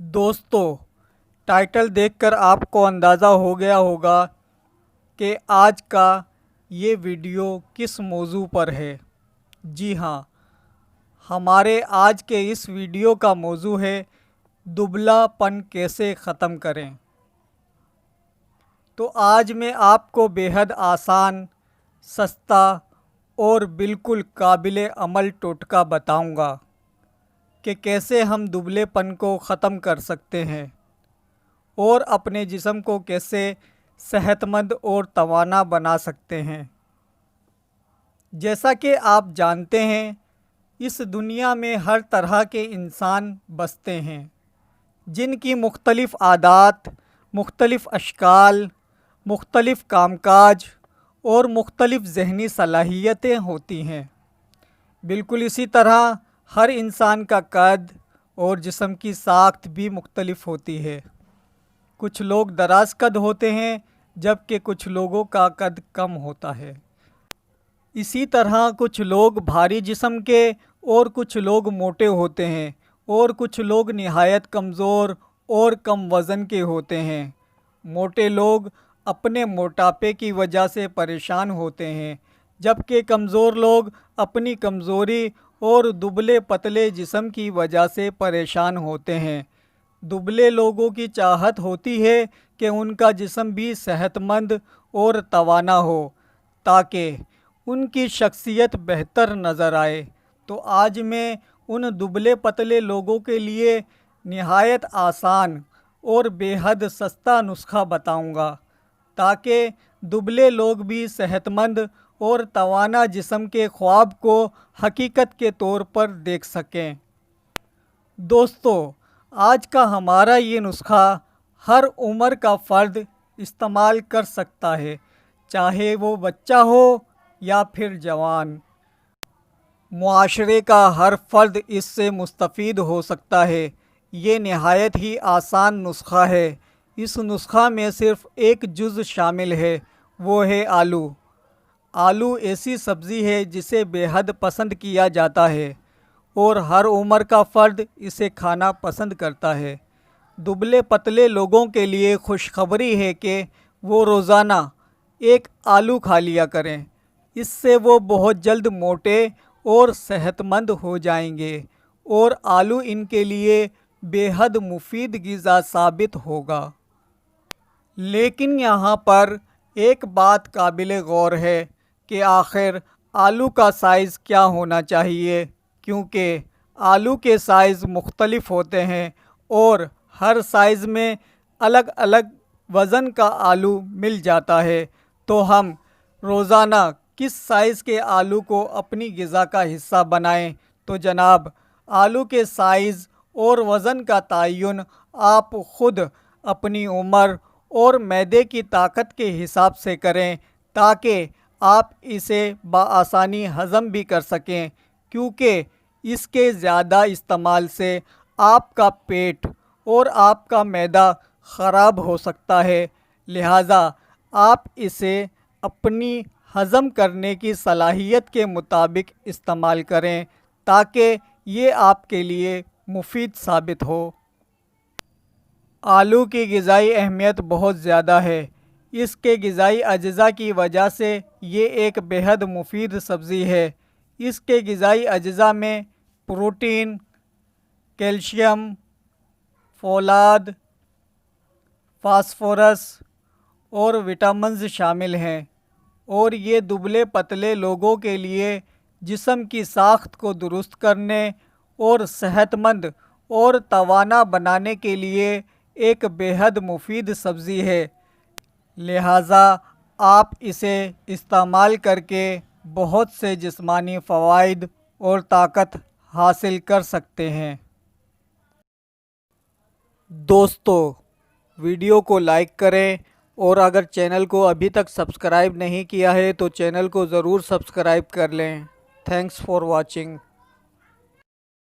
دوستو، ٹائٹل دیکھ کر آپ کو اندازہ ہو گیا ہوگا کہ آج کا یہ ویڈیو کس موضوع پر ہے۔ جی ہاں، ہمارے آج کے اس ویڈیو کا موضوع ہے دبلا پن کیسے ختم کریں۔ تو آج میں آپ کو بے حد آسان، سستا اور بالکل قابل عمل ٹوٹکا بتاؤں گا کہ کیسے ہم دبلے پن کو ختم کر سکتے ہیں اور اپنے جسم کو کیسے صحت مند اور توانا بنا سکتے ہیں۔ جیسا کہ آپ جانتے ہیں، اس دنیا میں ہر طرح کے انسان بستے ہیں جن کی مختلف عادات، مختلف اشکال، مختلف کام کاج اور مختلف ذہنی صلاحیتیں ہوتی ہیں۔ بالکل اسی طرح ہر انسان کا قد اور جسم کی ساخت بھی مختلف ہوتی ہے۔ کچھ لوگ دراز قد ہوتے ہیں جبکہ کچھ لوگوں کا قد کم ہوتا ہے۔ اسی طرح کچھ لوگ بھاری جسم کے اور کچھ لوگ موٹے ہوتے ہیں اور کچھ لوگ نہایت کمزور اور کم وزن کے ہوتے ہیں۔ موٹے لوگ اپنے موٹاپے کی وجہ سے پریشان ہوتے ہیں جبکہ کمزور لوگ اپنی کمزوری اور دبلے پتلے جسم کی وجہ سے پریشان ہوتے ہیں۔ دبلے لوگوں کی چاہت ہوتی ہے کہ ان کا جسم بھی صحت مند اور توانا ہو تاکہ ان کی شخصیت بہتر نظر آئے۔ تو آج میں ان دبلے پتلے لوگوں کے لیے نہایت آسان اور بے حد سستا نسخہ بتاؤں گا تاکہ دبلے لوگ بھی صحت مند اور توانا جسم کے خواب کو حقیقت کے طور پر دیکھ سکیں۔ دوستو، آج کا ہمارا یہ نسخہ ہر عمر کا فرد استعمال کر سکتا ہے، چاہے وہ بچہ ہو یا پھر جوان۔ معاشرے کا ہر فرد اس سے مستفید ہو سکتا ہے۔ یہ نہایت ہی آسان نسخہ ہے۔ اس نسخہ میں صرف ایک جز شامل ہے، وہ ہے آلو۔ آلو ایسی سبزی ہے جسے بے حد پسند کیا جاتا ہے اور ہر عمر کا فرد اسے کھانا پسند کرتا ہے۔ دبلے پتلے لوگوں کے لیے خوشخبری ہے کہ وہ روزانہ ایک آلو کھا لیا کریں۔ اس سے وہ بہت جلد موٹے اور صحت مند ہو جائیں گے اور آلو ان کے لیے بے حد مفید غذا ثابت ہوگا۔ لیکن یہاں پر ایک بات قابل غور ہے کہ آخر آلو کا سائز کیا ہونا چاہیے، کیونکہ آلو کے سائز مختلف ہوتے ہیں اور ہر سائز میں الگ الگ وزن کا آلو مل جاتا ہے۔ تو ہم روزانہ کس سائز کے آلو کو اپنی غذا کا حصہ بنائیں؟ تو جناب، آلو کے سائز اور وزن کا تعین آپ خود اپنی عمر اور معدے کی طاقت کے حساب سے کریں تاکہ آپ اسے بآسانی ہضم بھی کر سکیں، کیونکہ اس کے زیادہ استعمال سے آپ کا پیٹ اور آپ کا معدہ خراب ہو سکتا ہے۔ لہٰذا آپ اسے اپنی ہضم کرنے کی صلاحیت کے مطابق استعمال کریں تاکہ یہ آپ کے لیے مفید ثابت ہو۔ آلو کی غذائی اہمیت بہت زیادہ ہے۔ اس کے غذائی اجزاء کی وجہ سے یہ ایک بے حد مفید سبزی ہے۔ اس کے غذائی اجزاء میں پروٹین، کیلشیم، فولاد، فاسفورس اور وٹامنز شامل ہیں اور یہ دبلے پتلے لوگوں کے لیے جسم کی ساخت کو درست کرنے اور صحت مند اور توانا بنانے کے لیے ایک بے حد مفید سبزی ہے۔ لہٰذا آپ اسے استعمال کر کے بہت سے جسمانی فوائد اور طاقت حاصل کر سکتے ہیں۔ دوستو، ویڈیو کو لائک کریں اور اگر چینل کو ابھی تک سبسکرائب نہیں کیا ہے تو چینل کو ضرور سبسکرائب کر لیں۔ Thanks for watching.